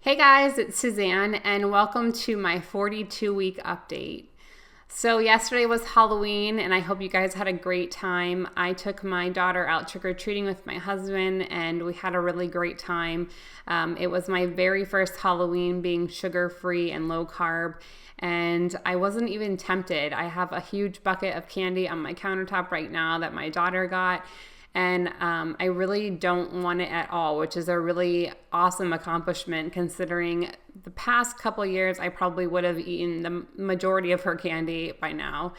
Hey guys, it's Suzanne and welcome to my 42-week update. So yesterday was Halloween and I hope you guys had a great time. I took my daughter out trick-or-treating with my husband and we had a really great time. It was my very first Halloween being sugar-free and low-carb, and I wasn't even tempted. I have a huge bucket of candy on my countertop right now that my daughter got. And I really don't want it at all, which is a really awesome accomplishment considering the past couple years I probably would have eaten the majority of her candy by now.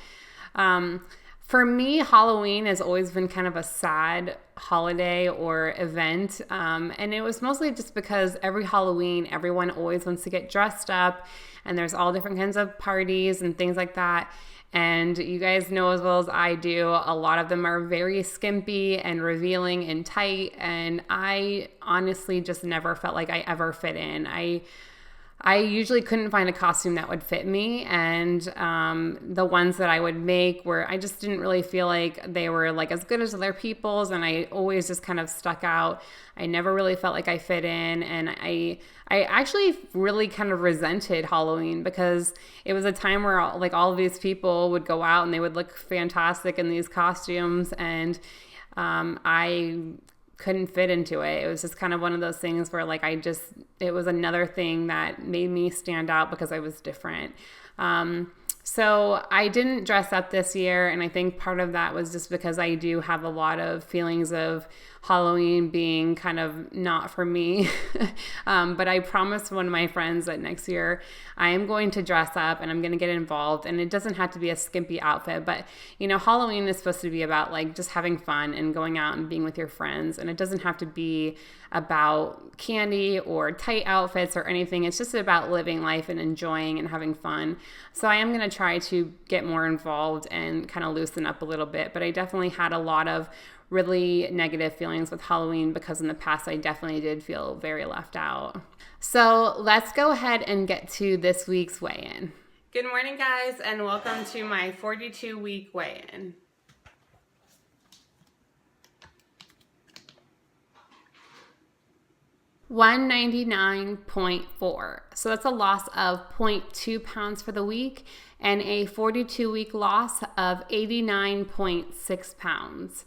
For me, Halloween has always been kind of a sad holiday or event. And it was mostly just because every Halloween, everyone always wants to get dressed up and there's all different kinds of parties and things like that. And you guys know as well as I do, a lot of them are very skimpy and revealing and tight. And I honestly just never felt like I ever fit in. I usually couldn't find a costume that would fit me, and the ones that I would make I just didn't really feel like they were like as good as other people's, and I always just kind of stuck out. I never really felt like I fit in, and I actually really kind of resented Halloween because it was a time where all of these people would go out and they would look fantastic in these costumes, and I couldn't fit into it. It was just kind of one of those things where it was another thing that made me stand out because I was different. So I didn't dress up this year, and I think part of that was just because I do have a lot of feelings of Halloween being kind of not for me. But I promised one of my friends that next year I am going to dress up and I'm going to get involved, and it doesn't have to be a skimpy outfit, but Halloween is supposed to be about just having fun and going out and being with your friends, and it doesn't have to be about candy or tight outfits or anything. It's just about living life and enjoying and having fun. So I am going to try to get more involved and kind of loosen up a little bit, but I definitely had a lot of really negative feelings with Halloween because in the past I definitely did feel very left out. So let's go ahead and get to this week's weigh-in. Good morning, guys, and welcome to my 42-week weigh-in. $199.4. So that's a loss of 0.2 pounds for the week and a 42-week loss of 89.6 pounds.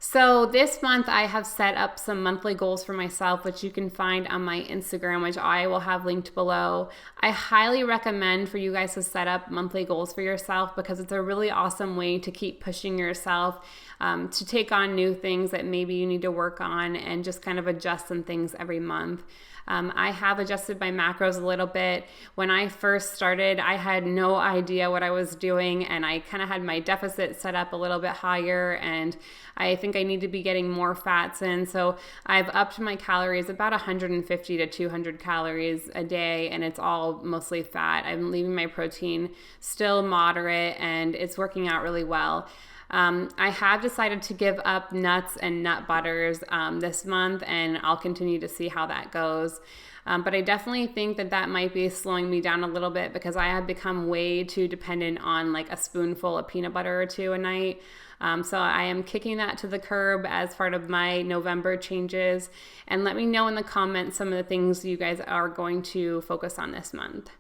So this month I have set up some monthly goals for myself, which you can find on my Instagram, which I will have linked below. I highly recommend for you guys to set up monthly goals for yourself because it's a really awesome way to keep pushing yourself, to take on new things that maybe you need to work on and just kind of adjust some things every month. I have adjusted my macros a little bit. When I first started, I had no idea what I was doing, and I kind of had my deficit set up a little bit higher, and I think I need to be getting more fats in. So I've upped my calories about 150 to 200 calories a day, and it's all mostly fat. I'm leaving my protein still moderate, and it's working out really well. I have decided to give up nuts and nut butters this month, and I'll continue to see how that goes. But I definitely think that might be slowing me down a little bit because I have become way too dependent on a spoonful of peanut butter or two a night. So I am kicking that to the curb as part of my November changes. And let me know in the comments some of the things you guys are going to focus on this month.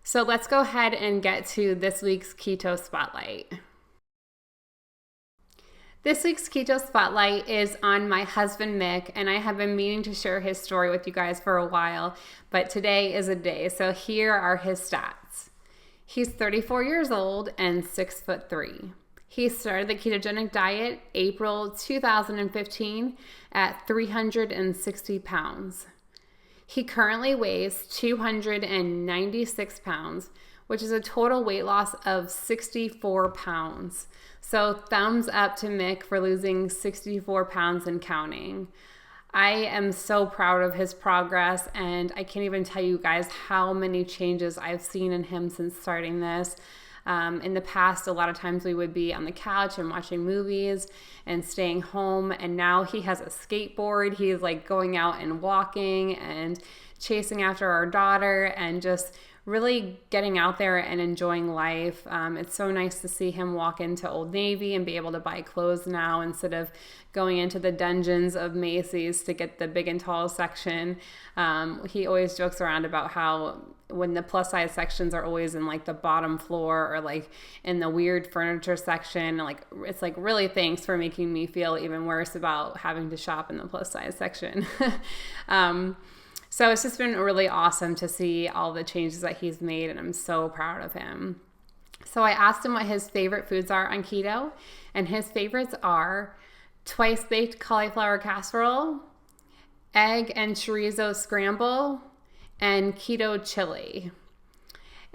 So let's go ahead and get to this week's Keto Spotlight. This week's Keto Spotlight is on my husband, Mick, and I have been meaning to share his story with you guys for a while, but today is a day. So here are his stats. He's 34 years old and 6'3". He started the ketogenic diet April 2015 at 360 pounds. He currently weighs 296 pounds, which is a total weight loss of 64 pounds. So thumbs up to Mick for losing 64 pounds and counting. I am so proud of his progress, and I can't even tell you guys how many changes I've seen in him since starting this. In the past, a lot of times we would be on the couch and watching movies and staying home, and now he has a skateboard. He's going out and walking and chasing after our daughter and just really getting out there and enjoying life. It's so nice to see him walk into Old Navy and be able to buy clothes now instead of going into the dungeons of Macy's to get the big and tall section. He always jokes around about how when the plus size sections are always in like the bottom floor or like in the weird furniture section, like it's like, really, thanks for making me feel even worse about having to shop in the plus size section. So it's just been really awesome to see all the changes that he's made, and I'm so proud of him. So I asked him what his favorite foods are on keto, and his favorites are twice baked cauliflower casserole, egg and chorizo scramble, and keto chili.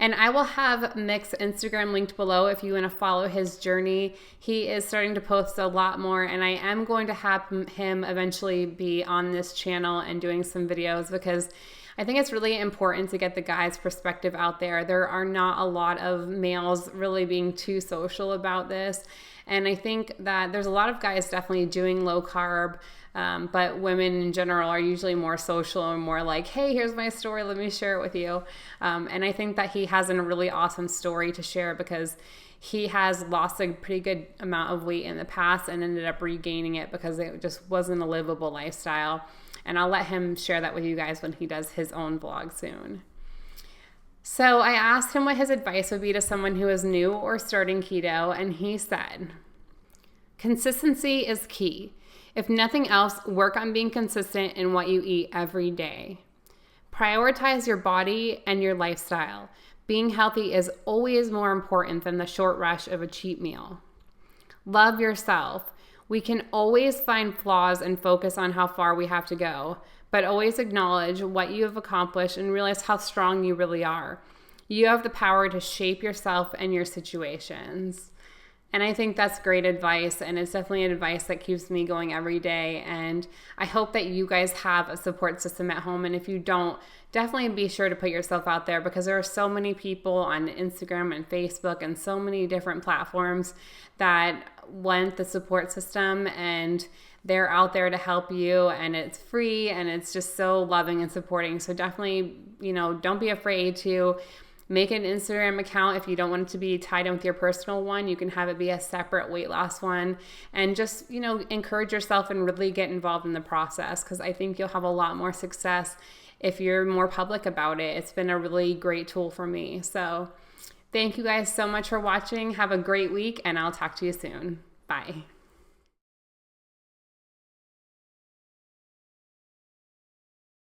And I will have Mick's Instagram linked below if you want to follow his journey. He is starting to post a lot more, and I am going to have him eventually be on this channel and doing some videos because I think it's really important to get the guy's perspective out there. There are not a lot of males really being too social about this. And I think that there's a lot of guys definitely doing low carb, but women in general are usually more social and more like, hey, here's my story, let me share it with you. And I think that he has a really awesome story to share because he has lost a pretty good amount of weight in the past and ended up regaining it because it just wasn't a livable lifestyle. And I'll let him share that with you guys when he does his own vlog soon. So I asked him what his advice would be to someone who is new or starting keto, and he said, consistency is key. If nothing else, work on being consistent in what you eat every day. Prioritize your body and your lifestyle. Being healthy is always more important than the short rush of a cheat meal. Love yourself. We can always find flaws and focus on how far we have to go, but always acknowledge what you have accomplished and realize how strong you really are. You have the power to shape yourself and your situations. And I think that's great advice, and it's definitely an advice that keeps me going every day. And I hope that you guys have a support system at home. And if you don't, definitely be sure to put yourself out there because there are so many people on Instagram and Facebook and so many different platforms that want the support system, and they're out there to help you, and it's free and it's just so loving and supporting. So definitely, don't be afraid to make an Instagram account. If you don't want it to be tied in with your personal one, you can have it be a separate weight loss one, and just, encourage yourself and really get involved in the process because I think you'll have a lot more success if you're more public about it. It's been a really great tool for me. So thank you guys so much for watching. Have a great week, and I'll talk to you soon. Bye.